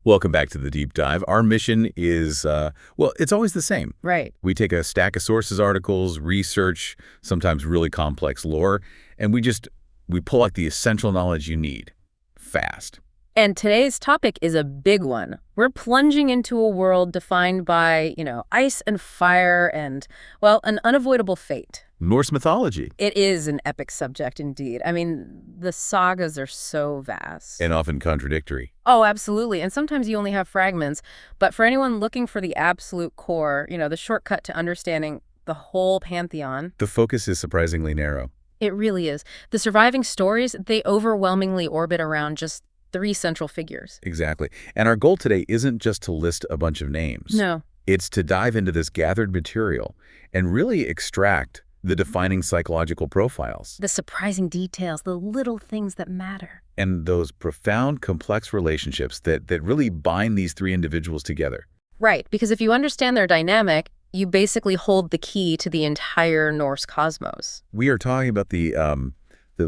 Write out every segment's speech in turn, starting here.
Welcome back to the Deep Dive. Our mission is, it's always the same. Right. We take a stack of sources, articles, research, sometimes really complex lore, and we pull out the essential knowledge you need fast. And today's topic is a big one. We're plunging into a world defined by, ice and fire and, an unavoidable fate. Norse mythology. It is an epic subject indeed. I mean, the sagas are so vast. And often contradictory. Oh, absolutely. And sometimes you only have fragments. But for anyone looking for the absolute core, the shortcut to understanding the whole pantheon. The focus is surprisingly narrow. It really is. The surviving stories, they overwhelmingly orbit around just 3 central figures. Exactly. And our goal today isn't just to list a bunch of names. No. It's to dive into this gathered material and really extract the defining psychological profiles. The surprising details, the little things that matter. And those profound, complex relationships that really bind these 3 individuals together. Right, because if you understand their dynamic, you basically hold the key to the entire Norse cosmos. We are talking about the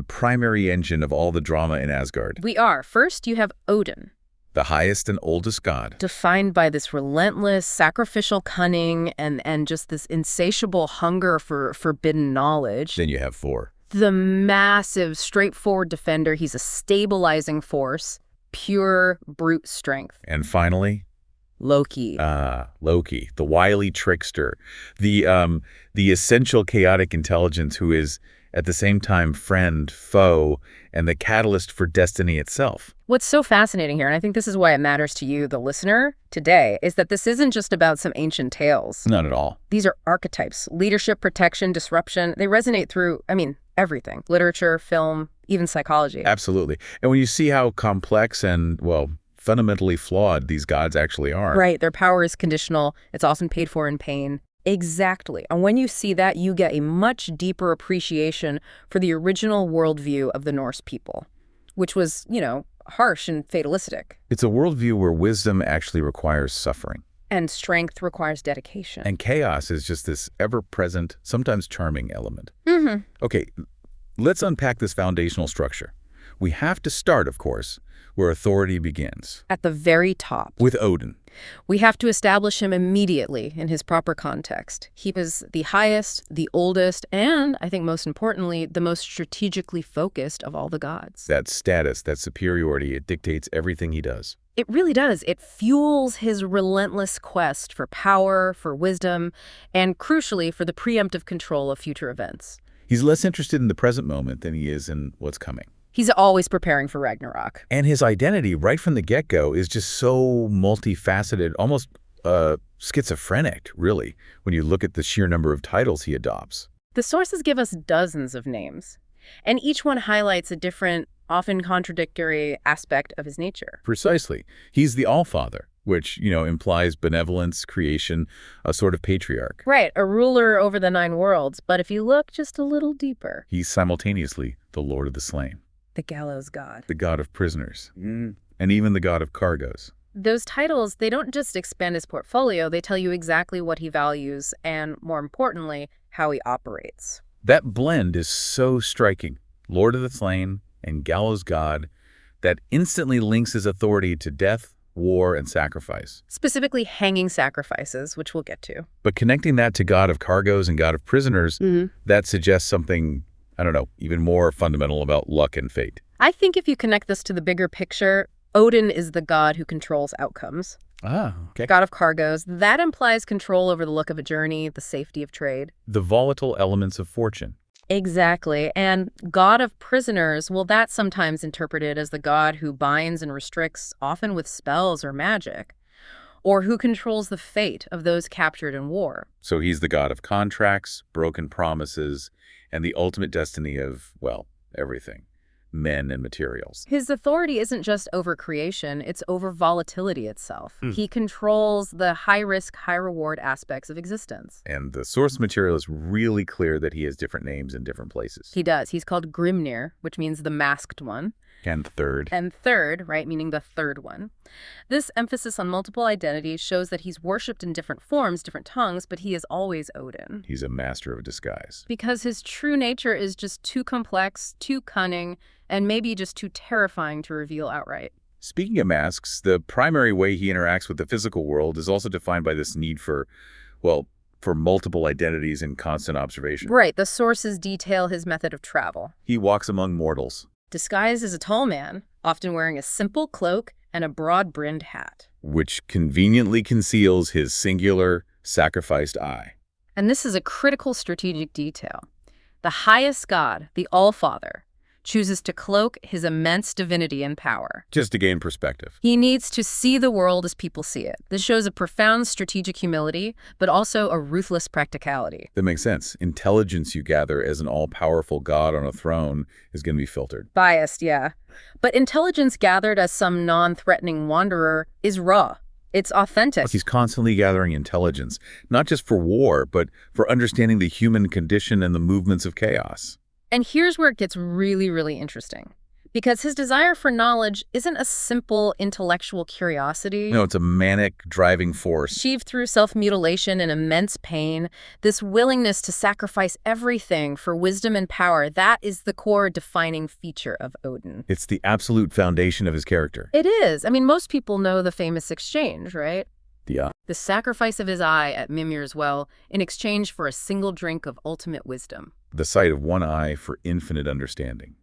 primary engine of all the drama in Asgard. We are. First, you have Odin. The highest and oldest god. Defined by this relentless, sacrificial cunning and just this insatiable hunger for forbidden knowledge. Then you have Thor. The massive, straightforward defender. He's a stabilizing force, pure brute strength. And finally? Loki. Loki, the wily trickster. The essential chaotic intelligence who is at the same time friend, foe, and the catalyst for destiny itself. What's so fascinating here, and I think this is why it matters to you, the listener, today, is that this isn't just about some ancient tales. Not at all. These are archetypes. Leadership, protection, disruption. They resonate through, everything. Literature, film, even psychology. Absolutely. And when you see how complex and, fundamentally flawed these gods actually are. Right. Their power is conditional. It's often paid for in pain. Exactly. And when you see that, you get a much deeper appreciation for the original worldview of the Norse people, which was, harsh and fatalistic. It's a worldview where wisdom actually requires suffering. And strength requires dedication. And chaos is just this ever-present, sometimes charming element. Mm-hmm. Okay, let's unpack this foundational structure. We have to start, of course, where authority begins. At the very top. With Odin. We have to establish him immediately in his proper context. He was the highest, the oldest, and, I think most importantly, the most strategically focused of all the gods. That status, that superiority, it dictates everything he does. It really does. It fuels his relentless quest for power, for wisdom, and crucially, for the preemptive control of future events. He's less interested in the present moment than he is in what's coming. He's always preparing for Ragnarok. And his identity right from the get-go is just so multifaceted, almost schizophrenic, really, when you look at the sheer number of titles he adopts. The sources give us dozens of names, and each one highlights a different, often contradictory aspect of his nature. Precisely. He's the Allfather, which, implies benevolence, creation, a sort of patriarch. Right, a ruler over the 9 worlds, but if you look just a little deeper... He's simultaneously the Lord of the Slain. The gallows god. The god of prisoners. And even the god of cargoes. Those titles, they don't just expand his portfolio, they tell you exactly what he values and, more importantly, how he operates. That blend is so striking. Lord of the Slain and gallows god that instantly links his authority to death, war, and sacrifice. Specifically hanging sacrifices, which we'll get to. But connecting that to god of cargoes and god of prisoners, that suggests something, even more fundamental about luck and fate. I think if you connect this to the bigger picture, Odin is the god who controls outcomes. Ah, okay. God of cargoes. That implies control over the look of a journey, the safety of trade. The volatile elements of fortune. Exactly. And god of prisoners, that's sometimes interpreted as the god who binds and restricts, often with spells or magic, or who controls the fate of those captured in war. So he's the god of contracts, broken promises, and the ultimate destiny of, everything. Men and materials. His authority isn't just over creation, it's over volatility itself. He controls the high-risk, high-reward aspects of existence. And the source material is really clear that he has different names in different places. He does. He's called Grimnir, which means the masked one. And third. And third, right, meaning the third one. This emphasis on multiple identities shows that he's worshipped in different forms, different tongues, but he is always Odin. He's a master of disguise. Because his true nature is just too complex, too cunning, and maybe just too terrifying to reveal outright. Speaking of masks, the primary way he interacts with the physical world is also defined by this need for, well, for multiple identities and constant observation. Right, the sources detail his method of travel. He walks among mortals, Disguised as a tall man, often wearing a simple cloak and a broad-brimmed hat. which conveniently conceals his singular, sacrificed eye. And this is a critical strategic detail. The highest god, the All-Father, chooses to cloak his immense divinity and power. Just to gain perspective. He needs to see the world as people see it. This shows a profound strategic humility, but also a ruthless practicality. That makes sense. Intelligence you gather as an all-powerful god on a throne is going to be filtered. Biased, yeah. But intelligence gathered as some non-threatening wanderer is raw. It's authentic. He's constantly gathering intelligence, not just for war, but for understanding the human condition and the movements of chaos. And here's where it gets really, really interesting. Because his desire for knowledge isn't a simple intellectual curiosity. No, it's a manic driving force. Achieved through self-mutilation and immense pain, this willingness to sacrifice everything for wisdom and power, that is the core defining feature of Odin. It's the absolute foundation of his character. It is. I mean, most people know the famous exchange, right? Yeah. The sacrifice of his eye at Mimir's well in exchange for a single drink of ultimate wisdom. The sight of one eye for infinite understanding.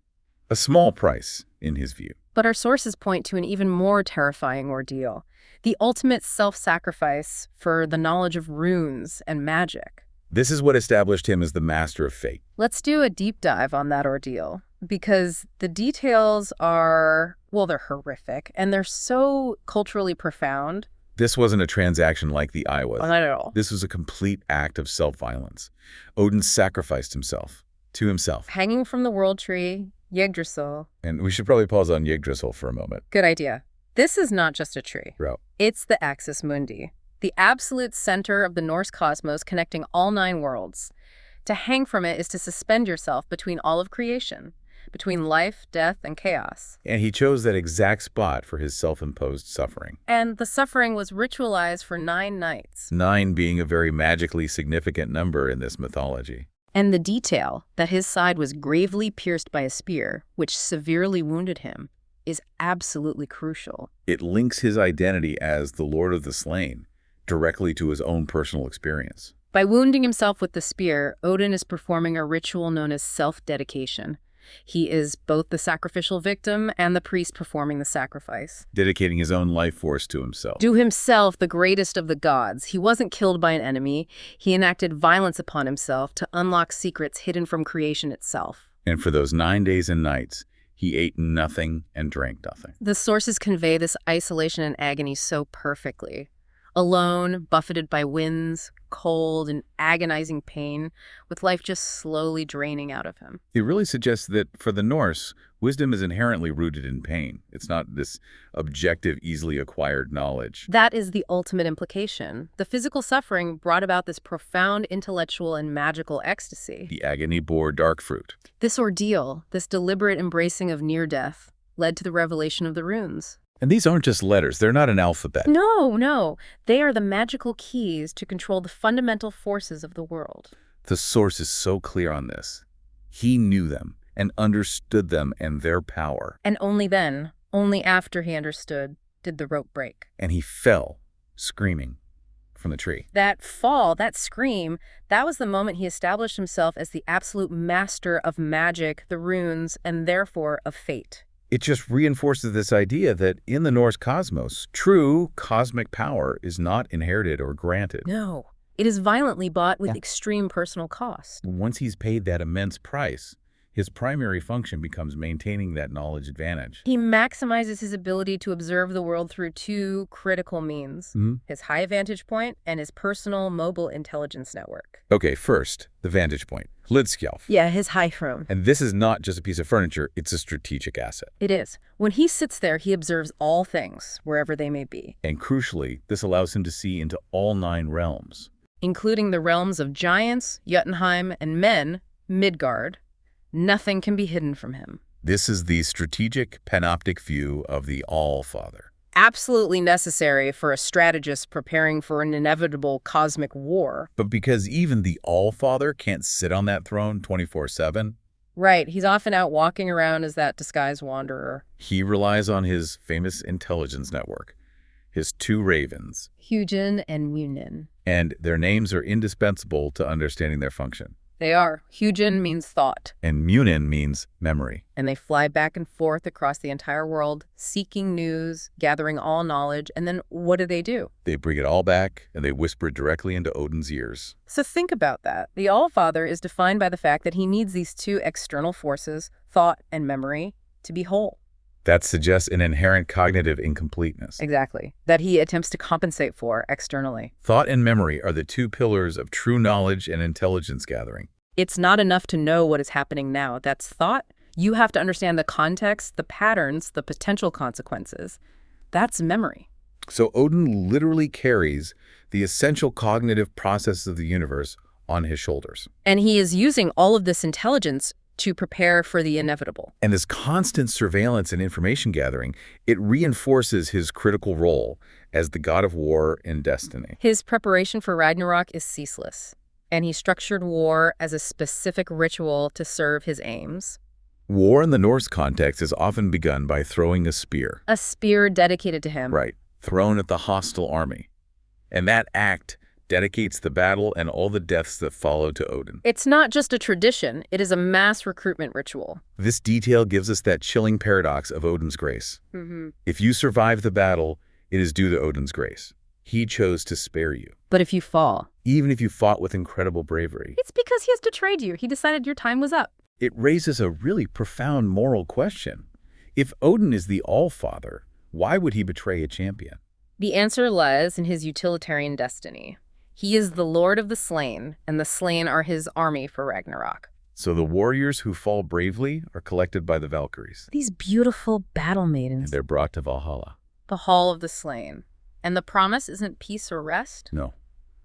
A small price, in his view. But our sources point to an even more terrifying ordeal. The ultimate self-sacrifice for the knowledge of runes and magic. This is what established him as the master of fate. Let's do a deep dive on that ordeal, because the details are, well, they're horrific, and they're so culturally profound. This wasn't a transaction like the eye was. Not at all. This was a complete act of self-violence. Odin sacrificed himself to himself. Hanging from the world tree, Yggdrasil. And we should probably pause on Yggdrasil for a moment. Good idea. This is not just a tree. Bro. It's the axis mundi, the absolute center of the Norse cosmos connecting all 9 worlds. To hang from it is to suspend yourself between all of creation, between life, death, and chaos. And he chose that exact spot for his self-imposed suffering. And the suffering was ritualized for 9 nights. 9 being a very magically significant number in this mythology. And the detail that his side was gravely pierced by a spear, which severely wounded him, is absolutely crucial. It links his identity as the Lord of the Slain directly to his own personal experience. By wounding himself with the spear, Odin is performing a ritual known as self-dedication. He is both the sacrificial victim and the priest performing the sacrifice. Dedicating his own life force to himself. To himself, the greatest of the gods. He wasn't killed by an enemy. He enacted violence upon himself to unlock secrets hidden from creation itself. And for those 9 days and nights, he ate nothing and drank nothing. The sources convey this isolation and agony so perfectly. Alone, buffeted by winds, cold, and agonizing pain, with life just slowly draining out of him. It really suggests that for the Norse, wisdom is inherently rooted in pain. It's not this objective, easily acquired knowledge. That is the ultimate implication. The physical suffering brought about this profound intellectual and magical ecstasy. The agony bore dark fruit. This ordeal, this deliberate embracing of near death, led to the revelation of the runes. And these aren't just letters. They're not an alphabet. No. They are the magical keys to control the fundamental forces of the world. The source is so clear on this. He knew them and understood them and their power. And only then, only after he understood, did the rope break. And he fell, screaming, from the tree. That fall, that scream, that was the moment he established himself as the absolute master of magic, the runes, and therefore of fate. It just reinforces this idea that in the Norse cosmos, true cosmic power is not inherited or granted. No, it is violently bought with extreme personal cost. Once he's paid that immense price, his primary function becomes maintaining that knowledge advantage. He maximizes his ability to observe the world through 2 critical means, his high vantage point and his personal mobile intelligence network. Okay, first, the vantage point. Lidskjalf. Yeah, his high throne. And this is not just a piece of furniture, it's a strategic asset. It is. When he sits there, he observes all things, wherever they may be. And crucially, this allows him to see into all 9 realms. Including the realms of giants, Jotunheim, and men, Midgard. Nothing can be hidden from him. This is the strategic panoptic view of the All-Father. Absolutely necessary for a strategist preparing for an inevitable cosmic war. But because even the All-Father can't sit on that throne 24/7, Right. He's often out walking around as that disguised wanderer. He relies on his famous intelligence network, his two ravens. Hugin and Munin. And their names are indispensable to understanding their function. They are. Hugin means thought. And Munin means memory. And they fly back and forth across the entire world, seeking news, gathering all knowledge, and then what do? They bring it all back, and they whisper it directly into Odin's ears. So think about that. The All-Father is defined by the fact that he needs these two external forces, thought and memory, to be whole. That suggests an inherent cognitive incompleteness. Exactly. That he attempts to compensate for externally. Thought and memory are the two pillars of true knowledge and intelligence gathering. It's not enough to know what is happening now. That's thought. You have to understand the context, the patterns, the potential consequences. That's memory. So Odin literally carries the essential cognitive processes of the universe on his shoulders. And he is using all of this intelligence to prepare for the inevitable. And this constant surveillance and information gathering, it reinforces his critical role as the god of war and destiny. His preparation for Ragnarok is ceaseless, and he structured war as a specific ritual to serve his aims. War in the Norse context is often begun by throwing a spear. A spear dedicated to him. Right, thrown at the hostile army. And that act dedicates the battle and all the deaths that follow to Odin. It's not just a tradition, it is a mass recruitment ritual. This detail gives us that chilling paradox of Odin's grace. If you survive the battle, it is due to Odin's grace. He chose to spare you. But if you fall, even if you fought with incredible bravery, it's because he has betrayed you. He decided your time was up. It raises a really profound moral question. If Odin is the All-Father, why would he betray a champion? The answer lies in his utilitarian destiny. He is the Lord of the slain, and the slain are his army for Ragnarok. So the warriors who fall bravely are collected by the Valkyries. These beautiful battle maidens. And they're brought to Valhalla. The Hall of the Slain. And the promise isn't peace or rest? No.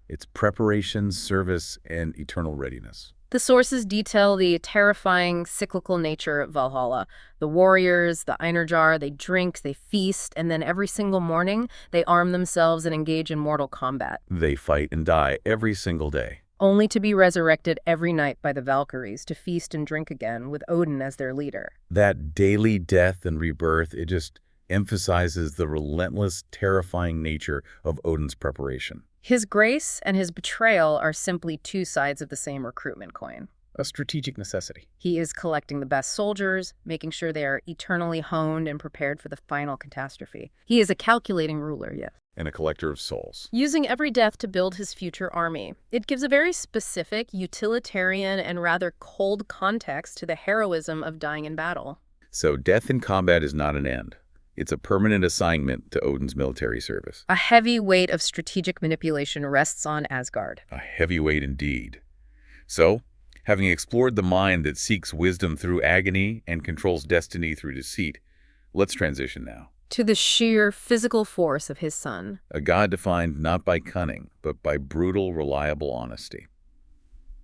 It's preparation, service, and eternal readiness. The sources detail the terrifying cyclical nature of Valhalla. The warriors, the Einarjar, they drink, they feast, and then every single morning, they arm themselves and engage in mortal combat. They fight and die every single day. Only to be resurrected every night by the Valkyries to feast and drink again with Odin as their leader. That daily death and rebirth, it just emphasizes the relentless, terrifying nature of Odin's preparation. His grace and his betrayal are simply two sides of the same recruitment coin. A strategic necessity. He is collecting the best soldiers, making sure they are eternally honed and prepared for the final catastrophe. He is a calculating ruler, yes. And a collector of souls. Using every death to build his future army. It gives a very specific, utilitarian, and rather cold context to the heroism of dying in battle. So death in combat is not an end. It's a permanent assignment to Odin's military service. A heavy weight of strategic manipulation rests on Asgard. A heavy weight indeed. So, having explored the mind that seeks wisdom through agony and controls destiny through deceit, let's transition now to the sheer physical force of his son. A god defined not by cunning, but by brutal, reliable honesty.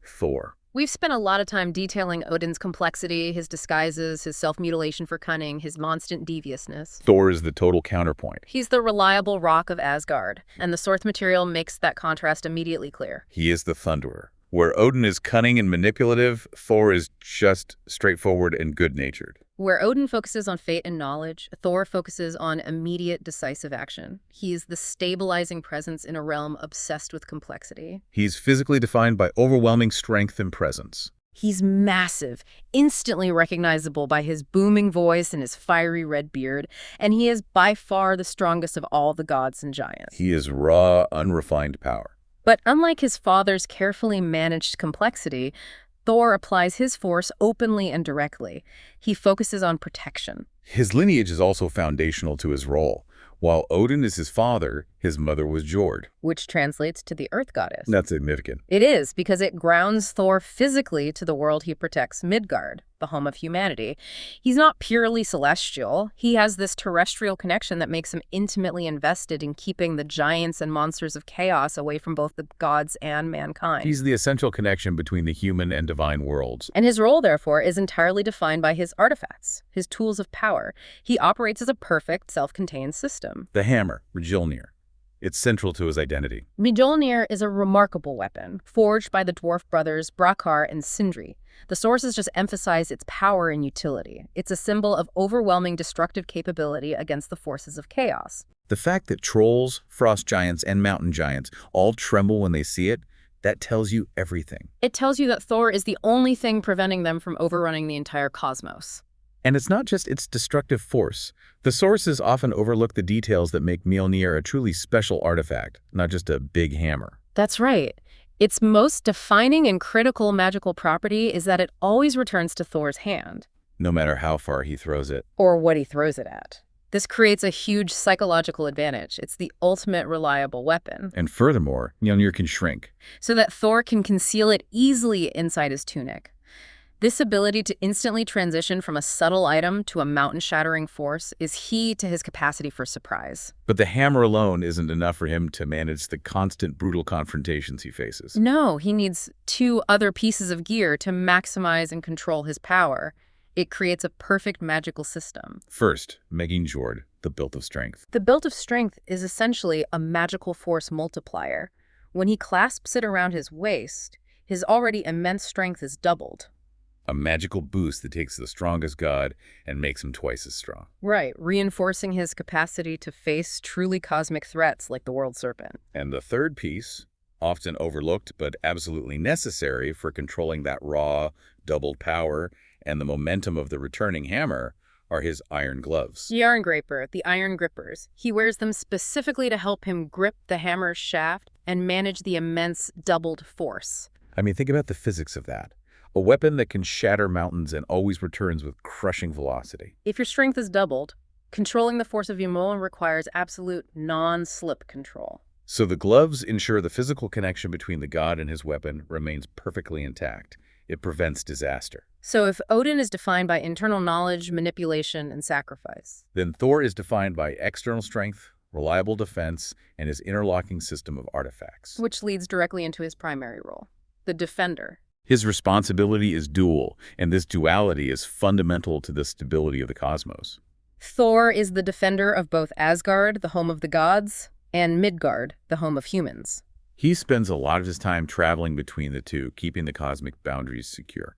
Thor. We've spent a lot of time detailing Odin's complexity, his disguises, his self-mutilation for cunning, his constant deviousness. Thor is the total counterpoint. He's the reliable rock of Asgard, and the source material makes that contrast immediately clear. He is the thunderer. Where Odin is cunning and manipulative, Thor is just straightforward and good-natured. Where Odin focuses on fate and knowledge, Thor focuses on immediate, decisive action. He is the stabilizing presence in a realm obsessed with complexity. He's physically defined by overwhelming strength and presence. He's massive, instantly recognizable by his booming voice and his fiery red beard, and he is by far the strongest of all the gods and giants. He is raw, unrefined power. But unlike his father's carefully managed complexity, Thor applies his force openly and directly. He focuses on protection. His lineage is also foundational to his role. While Odin is his father, his mother was Jord. Which translates to the Earth Goddess. That's significant. It is, because it grounds Thor physically to the world he protects, Midgard, the home of humanity. He's not purely celestial. He has this terrestrial connection that makes him intimately invested in keeping the giants and monsters of chaos away from both the gods and mankind. He's the essential connection between the human and divine worlds. And his role, therefore, is entirely defined by his artifacts, his tools of power. He operates as a perfect, self-contained system. The hammer, Mjolnir. It's central to his identity. Mjolnir is a remarkable weapon, forged by the dwarf brothers Brakar and Sindri. The sources just emphasize its power and utility. It's a symbol of overwhelming destructive capability against the forces of chaos. The fact that trolls, frost giants, and mountain giants all tremble when they see it, that tells you everything. It tells you that Thor is the only thing preventing them from overrunning the entire cosmos. And it's not just its destructive force. The sources often overlook the details that make Mjolnir a truly special artifact, not just a big hammer. That's right. Its most defining and critical magical property is that it always returns to Thor's hand. No matter how far he throws it. Or what he throws it at. This creates a huge psychological advantage. It's the ultimate reliable weapon. And furthermore, Mjolnir can shrink. So that Thor can conceal it easily inside his tunic. This ability to instantly transition from a subtle item to a mountain-shattering force is key to his capacity for surprise. But the hammer alone isn't enough for him to manage the constant brutal confrontations he faces. No, he needs 2 other pieces of gear to maximize and control his power. It creates a perfect magical system. First, Megingjord, the Belt of Strength. The Belt of Strength is essentially a magical force multiplier. When he clasps it around his waist, his already immense strength is doubled. A magical boost that takes the strongest god and makes him twice as strong. Right, reinforcing his capacity to face truly cosmic threats like the World Serpent. And the third piece, often overlooked but absolutely necessary for controlling that raw, doubled power and the momentum of the returning hammer, are his iron gloves. The Iron Graper, the Iron Grippers. He wears them specifically to help him grip the hammer's shaft and manage the immense doubled force. I mean, think about the physics of that. A weapon that can shatter mountains and always returns with crushing velocity. If your strength is doubled, controlling the force of Mjolnir requires absolute non-slip control. So the gloves ensure the physical connection between the god and his weapon remains perfectly intact. It prevents disaster. So if Odin is defined by internal knowledge, manipulation, and sacrifice, then Thor is defined by external strength, reliable defense, and his interlocking system of artifacts. Which leads directly into his primary role, the defender. His responsibility is dual, and this duality is fundamental to the stability of the cosmos. Thor is the defender of both Asgard, the home of the gods, and Midgard, the home of humans. He spends a lot of his time traveling between the two, keeping the cosmic boundaries secure.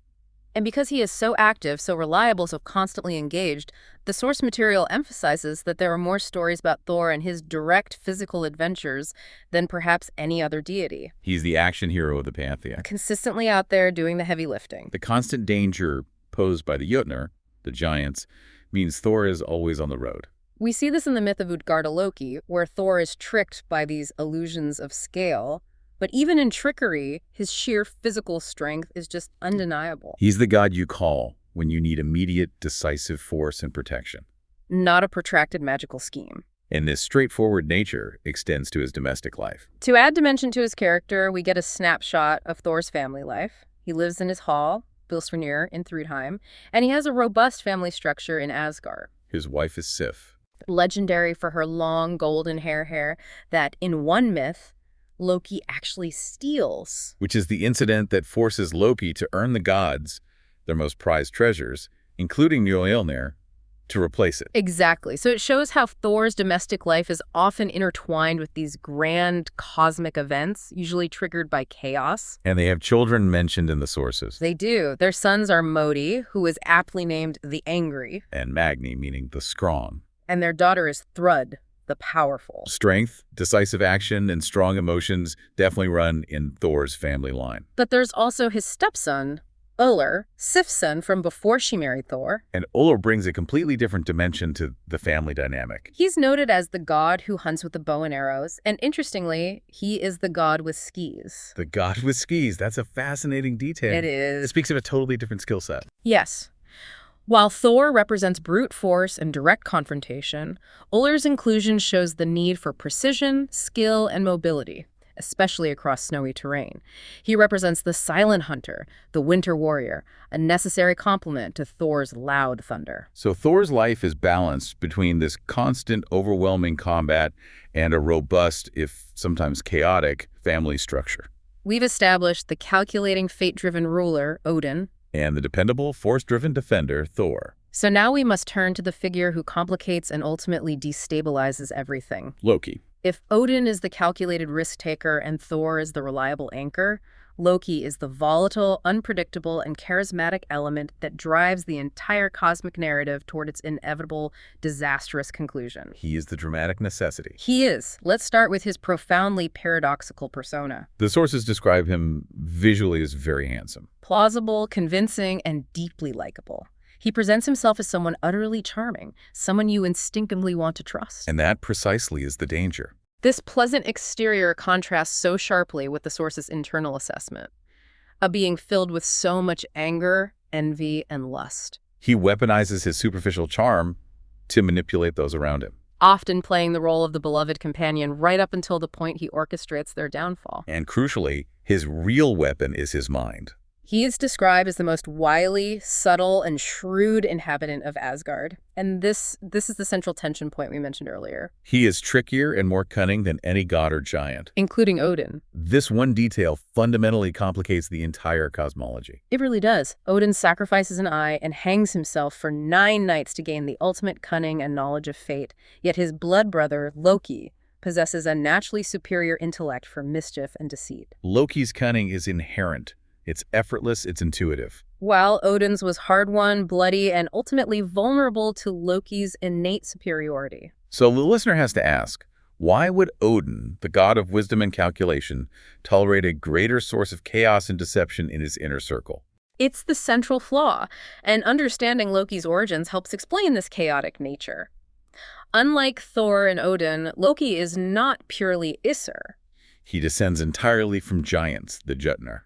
And because he is so active, so reliable, so constantly engaged, the source material emphasizes that there are more stories about Thor and his direct physical adventures than perhaps any other deity. He's the action hero of the pantheon. Consistently out there doing the heavy lifting. The constant danger posed by the Jotnar, the giants, means Thor is always on the road. We see this in the myth of Utgarda Loki, where Thor is tricked by these illusions of scale. But even in trickery, his sheer physical strength is just undeniable. He's the god you call when you need immediate, decisive force and protection. Not a protracted magical scheme. And this straightforward nature extends to his domestic life. To add dimension to his character, we get a snapshot of Thor's family life. He lives in his hall, Bilsvernir, in Thrudheim, and he has a robust family structure in Asgard. His wife is Sif. Legendary for her long golden hair that, in one myth, Loki actually steals. Which is the incident that forces Loki to earn the gods, their most prized treasures, including Mjolnir, to replace it. Exactly. So it shows how Thor's domestic life is often intertwined with these grand cosmic events, usually triggered by chaos. And they have children mentioned in the sources. They do. Their sons are Modi, who is aptly named the Angry. And Magni, meaning the strong. And their daughter is Thrud, the powerful. Strength, decisive action, and strong emotions definitely run in Thor's family line. But there's also his stepson, Ullr, Sif's son from before she married Thor. And Ullr brings a completely different dimension to the family dynamic. He's noted as the god who hunts with the bow and arrows, and interestingly, he is the god with skis. The god with skis, that's a fascinating detail. It is. It speaks of a totally different skill set. Yes. While Thor represents brute force and direct confrontation, Ullr's inclusion shows the need for precision, skill, and mobility, especially across snowy terrain. He represents the silent hunter, the winter warrior, a necessary complement to Thor's loud thunder. So Thor's life is balanced between this constant, overwhelming combat and a robust, if sometimes chaotic, family structure. We've established the calculating, fate-driven ruler, Odin, and the dependable, force-driven defender, Thor. So now we must turn to the figure who complicates and ultimately destabilizes everything. Loki. If Odin is the calculated risk-taker and Thor is the reliable anchor, Loki is the volatile, unpredictable, and charismatic element that drives the entire cosmic narrative toward its inevitable, disastrous conclusion. He is the dramatic necessity. He is. Let's start with his profoundly paradoxical persona. The sources describe him visually as very handsome. Plausible, convincing, and deeply likable. He presents himself as someone utterly charming, someone you instinctively want to trust. And that precisely is the danger. This pleasant exterior contrasts so sharply with the source's internal assessment, a being filled with so much anger, envy, and lust. He weaponizes his superficial charm to manipulate those around him, Often playing the role of the beloved companion right up until the point he orchestrates their downfall. and crucially, his real weapon is his mind. He is described as the most wily, subtle, and shrewd inhabitant of Asgard. And this is the central tension point we mentioned earlier. He is trickier and more cunning than any god or giant. Including Odin. This one detail fundamentally complicates the entire cosmology. It really does. Odin sacrifices an eye and hangs himself for 9 nights to gain the ultimate cunning and knowledge of fate. Yet his blood brother, Loki, possesses a naturally superior intellect for mischief and deceit. Loki's cunning is inherent. It's effortless, it's intuitive. While Odin's was hard-won, bloody, and ultimately vulnerable to Loki's innate superiority. So the listener has to ask, why would Odin, the god of wisdom and calculation, tolerate a greater source of chaos and deception in his inner circle? It's the central flaw, and understanding Loki's origins helps explain this chaotic nature. Unlike Thor and Odin, Loki is not purely Isser. He descends entirely from giants, the Jutnar.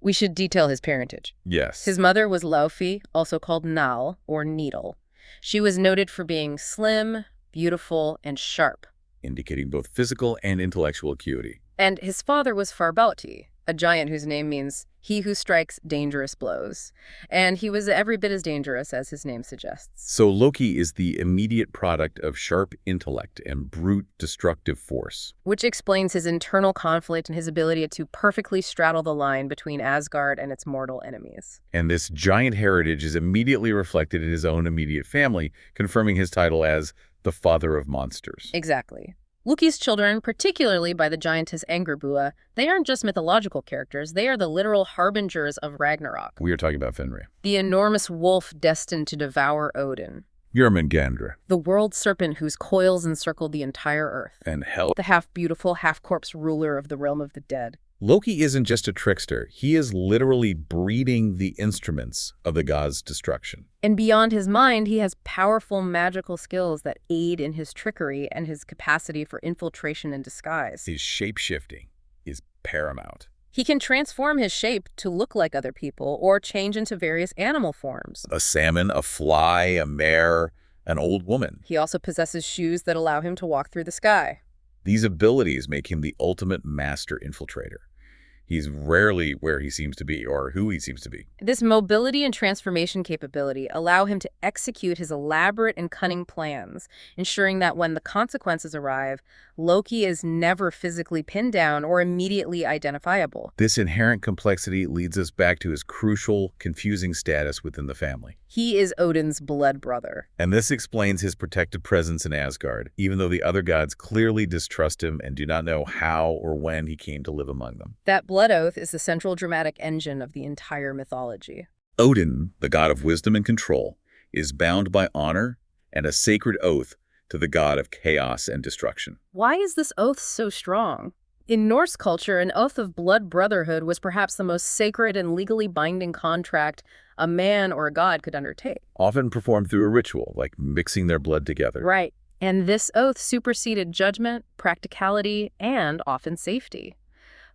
We should detail his parentage. Yes. His mother was Laufey, also called Nal, or Needle. She was noted for being slim, beautiful, and sharp. Indicating both physical and intellectual acuity. And his father was Farbauti, a giant whose name means he who strikes dangerous blows. And he was every bit as dangerous as his name suggests. So Loki is the immediate product of sharp intellect and brute destructive force. Which explains his internal conflict and his ability to perfectly straddle the line between Asgard and its mortal enemies. And this giant heritage is immediately reflected in his own immediate family, confirming his title as the father of monsters. Exactly. Loki's children, particularly by the giantess Angerbua, they aren't just mythological characters, they are the literal harbingers of Ragnarok. We are talking about Fenrir. The enormous wolf destined to devour Odin. Jörmungandr. The world serpent whose coils encircled the entire earth. And Hel. The half-beautiful, half-corpse ruler of the realm of the dead. Loki isn't just a trickster. He is literally breeding the instruments of the god's destruction. And beyond his mind, he has powerful magical skills that aid in his trickery and his capacity for infiltration and disguise. His shape-shifting is paramount. He can transform his shape to look like other people or change into various animal forms. A salmon, a fly, a mare, an old woman. He also possesses shoes that allow him to walk through the sky. These abilities make him the ultimate master infiltrator. He's rarely where he seems to be or who he seems to be. This mobility and transformation capability allow him to execute his elaborate and cunning plans, ensuring that when the consequences arrive, Loki is never physically pinned down or immediately identifiable. This inherent complexity leads us back to his crucial, confusing status within the family. He is Odin's blood brother. And this explains his protective presence in Asgard, even though the other gods clearly distrust him and do not know how or when he came to live among them. That blood oath is the central dramatic engine of the entire mythology. Odin, the god of wisdom and control, is bound by honor and a sacred oath to the god of chaos and destruction. Why is this oath so strong? In Norse culture, an oath of blood brotherhood was perhaps the most sacred and legally binding contract a man or a god could undertake. Often performed through a ritual, like mixing their blood together. Right. And this oath superseded judgment, practicality, and often safety.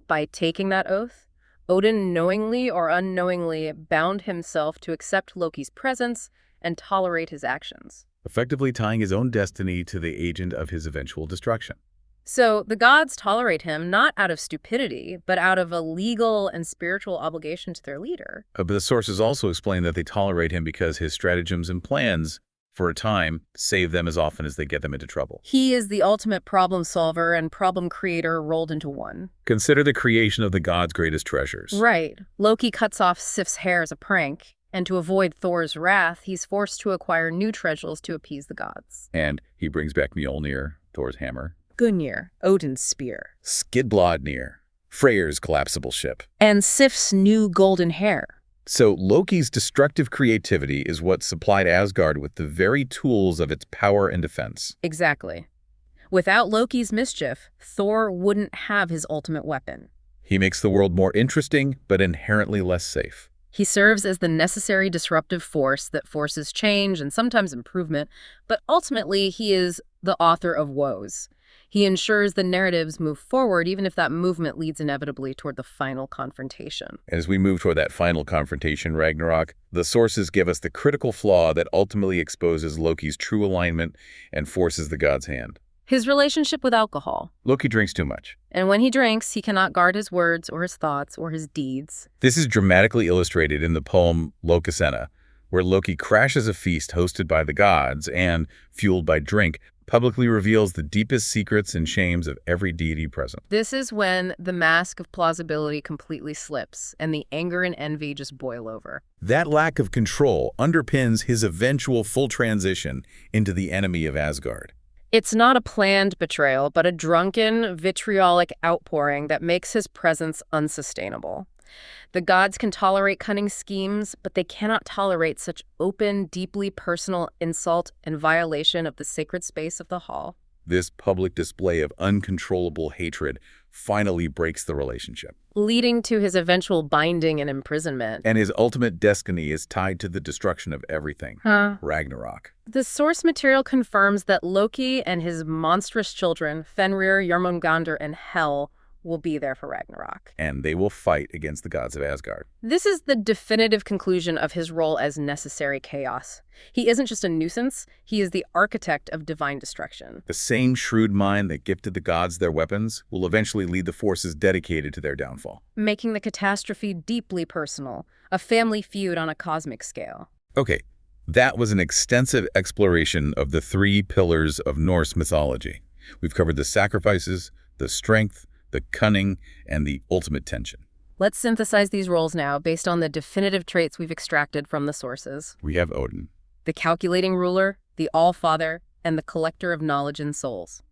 By taking that oath, Odin knowingly or unknowingly bound himself to accept Loki's presence and tolerate his actions. Effectively tying his own destiny to the agent of his eventual destruction. So the gods tolerate him not out of stupidity, but out of a legal and spiritual obligation to their leader. But the sources also explain that they tolerate him because his stratagems and plans, for a time, save them as often as they get them into trouble. He is the ultimate problem solver and problem creator rolled into one. Consider the creation of the god's greatest treasures. Right. Loki cuts off Sif's hair as a prank, and to avoid Thor's wrath, he's forced to acquire new treasures to appease the gods. And he brings back Mjolnir, Thor's hammer, Gungnir, Odin's spear. Skidbladnir, Freyr's collapsible ship. And Sif's new golden hair. So Loki's destructive creativity is what supplied Asgard with the very tools of its power and defense. Exactly. Without Loki's mischief, Thor wouldn't have his ultimate weapon. He makes the world more interesting, but inherently less safe. He serves as the necessary disruptive force that forces change and sometimes improvement, but ultimately he is the author of woes. He ensures the narratives move forward, even if that movement leads inevitably toward the final confrontation. As we move toward that final confrontation, Ragnarok, the sources give us the critical flaw that ultimately exposes Loki's true alignment and forces the god's hand. His relationship with alcohol. Loki drinks too much. And when he drinks, he cannot guard his words or his thoughts or his deeds. This is dramatically illustrated in the poem Lokasenna, where Loki crashes a feast hosted by the gods and, fueled by drink, publicly reveals the deepest secrets and shames of every deity present. This is when the mask of plausibility completely slips and the anger and envy just boil over. That lack of control underpins his eventual full transition into the enemy of Asgard. It's not a planned betrayal, but a drunken, vitriolic outpouring that makes his presence unsustainable. The gods can tolerate cunning schemes, but they cannot tolerate such open, deeply personal insult and violation of the sacred space of the hall. This public display of uncontrollable hatred finally breaks the relationship. Leading to his eventual binding and imprisonment. And his ultimate destiny is tied to the destruction of everything. Ragnarok. The source material confirms that Loki and his monstrous children, Fenrir, Jormungandr, and Hel, will be there for Ragnarok. And they will fight against the gods of Asgard. This is the definitive conclusion of his role as necessary chaos. He isn't just a nuisance, he is the architect of divine destruction. The same shrewd mind that gifted the gods their weapons will eventually lead the forces dedicated to their downfall. Making the catastrophe deeply personal, a family feud on a cosmic scale. Okay, that was an extensive exploration of the three pillars of Norse mythology. We've covered the sacrifices, the strength, the cunning, and the ultimate tension. Let's synthesize these roles now based on the definitive traits we've extracted from the sources. We have Odin, The calculating ruler, the all-father, and the collector of knowledge and souls.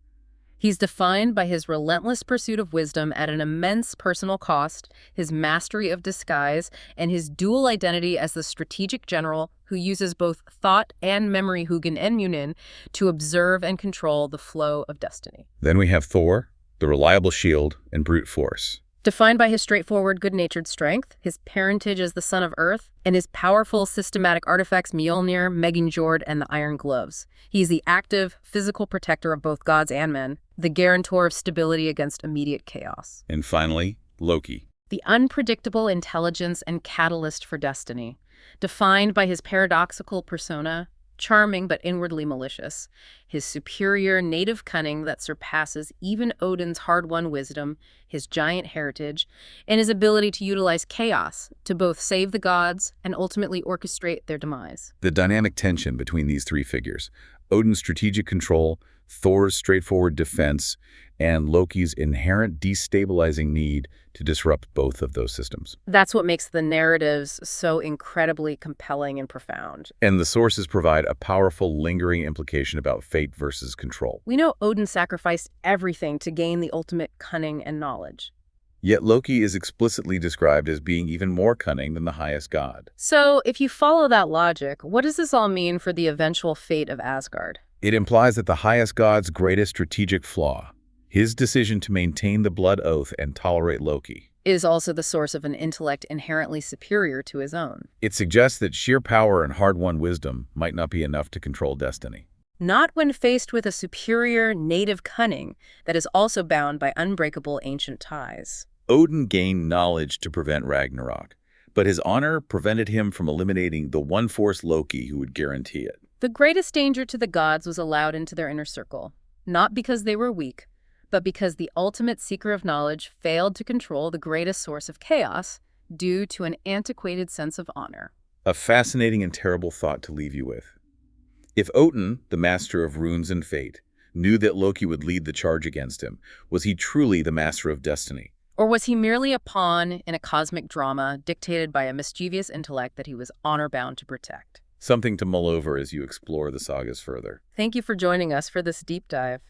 He's defined by his relentless pursuit of wisdom at an immense personal cost, his mastery of disguise, and his dual identity as the strategic general who uses both thought and memory Hugin and Munin to observe and control the flow of destiny. Then we have Thor, the reliable shield and brute force. Defined by his straightforward, good-natured strength, his parentage as the son of Earth, and his powerful systematic artifacts Mjolnir, Megingjord, and the Iron Gloves. He is the active, physical protector of both gods and men, the guarantor of stability against immediate chaos. And finally, Loki. The unpredictable intelligence and catalyst for destiny. Defined by his paradoxical persona, charming but inwardly malicious, his superior native cunning that surpasses even Odin's hard-won wisdom, his giant heritage, and his ability to utilize chaos to both save the gods and ultimately orchestrate their demise. The dynamic tension between these three figures, Odin's strategic control, Thor's straightforward defense, and Loki's inherent destabilizing need to disrupt both of those systems. That's what makes the narratives so incredibly compelling and profound. And the sources provide a powerful, lingering implication about fate versus control. We know Odin sacrificed everything to gain the ultimate cunning and knowledge. Yet Loki is explicitly described as being even more cunning than the highest god. So, if you follow that logic, what does this all mean for the eventual fate of Asgard? It implies that the highest god's greatest strategic flaw, his decision to maintain the blood oath and tolerate Loki, is also the source of an intellect inherently superior to his own. It suggests that sheer power and hard-won wisdom might not be enough to control destiny. Not when faced with a superior native cunning that is also bound by unbreakable ancient ties. Odin gained knowledge to prevent Ragnarok, but his honor prevented him from eliminating the one force Loki who would guarantee it. The greatest danger to the gods was allowed into their inner circle, not because they were weak, but because the ultimate seeker of knowledge failed to control the greatest source of chaos due to an antiquated sense of honor. A fascinating and terrible thought to leave you with. If Odin, the master of runes and fate, knew that Loki would lead the charge against him, was he truly the master of destiny? Or was he merely a pawn in a cosmic drama dictated by a mischievous intellect that he was honor-bound to protect? Something to mull over as you explore the sagas further. Thank you for joining us for this deep dive.